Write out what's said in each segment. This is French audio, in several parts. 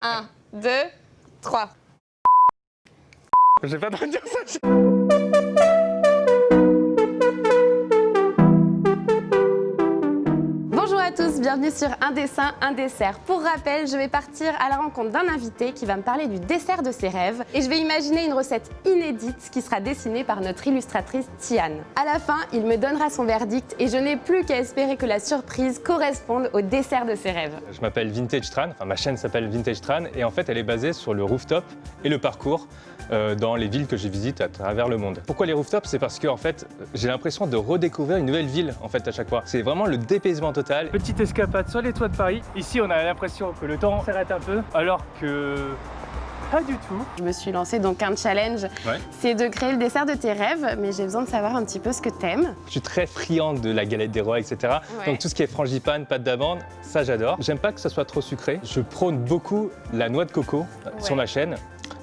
1, 2, 3. J'ai pas le droit de dire ça. Bonjour à tous, bienvenue sur Un dessin, un dessert. Pour rappel, je vais partir à la rencontre d'un invité qui va me parler du dessert de ses rêves et je vais imaginer une recette inédite qui sera dessinée par notre illustratrice Tiane. À la fin, il me donnera son verdict et je n'ai plus qu'à espérer que la surprise corresponde au dessert de ses rêves. Je m'appelle Vintage Tran, enfin ma chaîne s'appelle Vintage Tran et en fait elle est basée sur le rooftop et le parcours dans les villes que je visite à travers le monde. Pourquoi les rooftops? C'est parce que en fait j'ai l'impression de redécouvrir une nouvelle ville en fait à chaque fois. C'est vraiment le dépaysement total. Petite escapade sur les toits de Paris. Ici on a l'impression que le temps s'arrête un peu alors que pas du tout. Je me suis lancée donc un challenge, c'est de créer le dessert de tes rêves, mais j'ai besoin de savoir un petit peu ce que t'aimes. Je suis très friande de la galette des rois, etc. Donc tout ce qui est frangipane, pâte d'amande, ça j'adore. J'aime pas que ce soit trop sucré. Je prône beaucoup la noix de coco sur ma chaîne.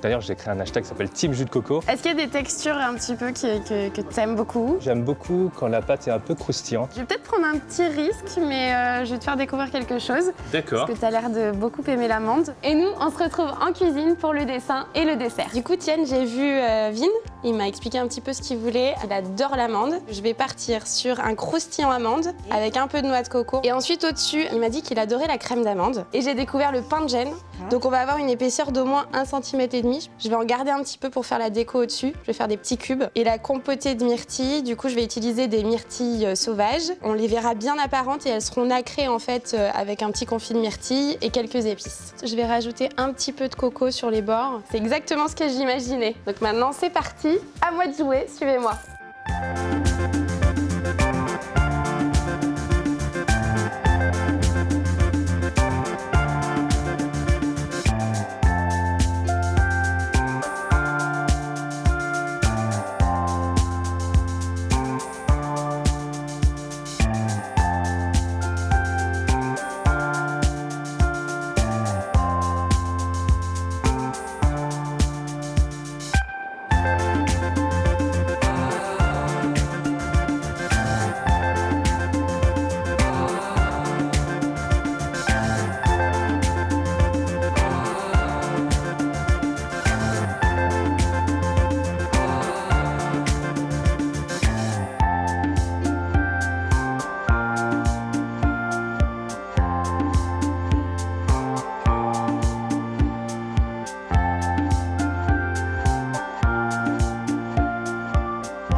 D'ailleurs, j'ai créé un hashtag qui s'appelle Team Jus de Coco. Est-ce qu'il y a des textures un petit peu que tu aimes beaucoup? J'aime beaucoup quand la pâte est un peu croustillante. Je vais peut-être prendre un petit risque, mais je vais te faire découvrir quelque chose. D'accord. Parce que tu as l'air de beaucoup aimer l'amande. Et nous, on se retrouve en cuisine pour le dessin et le dessert. Du coup, Tiane, j'ai vu Vin. Il m'a expliqué un petit peu ce qu'il voulait. Il adore l'amande. Je vais partir sur un croustillant amande avec un peu de noix de coco. Et ensuite, au-dessus, il m'a dit qu'il adorait la crème d'amande. Et j'ai découvert le pain de gêne. Donc, on va avoir une épaisseur d'au moins 1,5 cm. Je vais en garder un petit peu pour faire la déco au-dessus. Je vais faire des petits cubes. Et la compotée de myrtilles, du coup, je vais utiliser des myrtilles sauvages. On les verra bien apparentes et elles seront nacrées en fait avec un petit confit de myrtilles et quelques épices. Je vais rajouter un petit peu de coco sur les bords. C'est exactement ce que j'imaginais. Donc maintenant, c'est parti. À moi de jouer. Suivez-moi.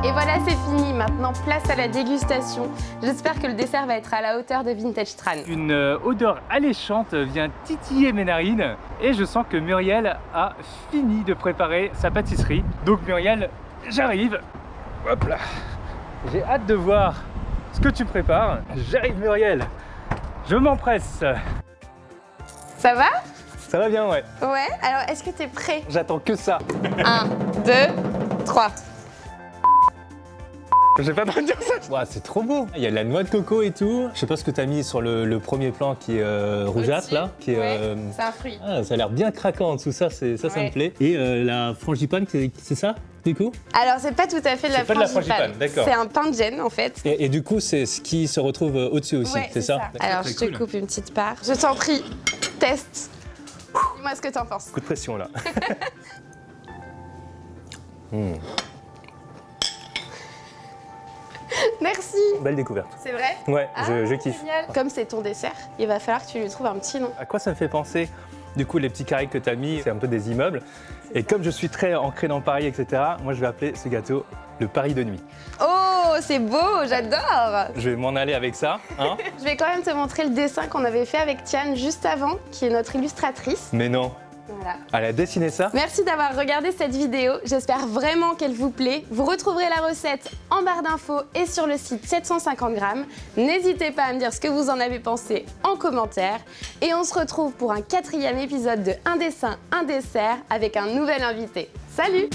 Et voilà, c'est fini. Maintenant, place à la dégustation. J'espère que le dessert va être à la hauteur de Vintage Tran. Une odeur alléchante vient titiller mes narines et je sens que Muriel a fini de préparer sa pâtisserie. Donc Muriel, j'arrive. Hop là. J'ai hâte de voir ce que tu prépares. J'arrive Muriel. Je m'empresse. Ça va? Ça va bien, ouais. Ouais. Alors, est-ce que t'es prêt? J'attends que ça. 1, 2, 3. J'ai pas le droit de dire ça. Wow, c'est trop beau. Il y a de la noix de coco et tout. Je sais pas ce que tu as mis sur le premier plan qui est rougeâtre là. Qui est, c'est un fruit. Ah, ça a l'air bien craquant en dessous, ça me plaît. Et la frangipane, c'est ça du coup? Alors, c'est pas tout à fait de la frangipane. D'accord. C'est un pain de gêne en fait. Et du coup, c'est ce qui se retrouve au-dessus aussi, c'est ça? Alors, je te coupe une petite part. Je t'en prie, teste. Dis-moi ce que t'en penses. Coup de pression là. Merci. Belle découverte. C'est vrai? Ouais, je kiffe. Génial. Comme c'est ton dessert, il va falloir que tu lui trouves un petit nom. À quoi ça me fait penser? Du coup, les petits carrés que tu as mis, c'est un peu des immeubles. Et comme je suis très ancré dans Paris, etc., moi je vais appeler ce gâteau le Paris de nuit. Oh, c'est beau, j'adore. Je vais m'en aller avec ça, hein. Je vais quand même te montrer le dessin qu'on avait fait avec Tiane juste avant, qui est notre illustratrice. Mais non. Voilà. Elle a dessiné ça? Merci d'avoir regardé cette vidéo, j'espère vraiment qu'elle vous plaît. Vous retrouverez la recette en barre d'infos et sur le site 750 grammes. N'hésitez pas à me dire ce que vous en avez pensé en commentaire. Et on se retrouve pour un 4e épisode de Un dessin, un dessert avec un nouvel invité. Salut!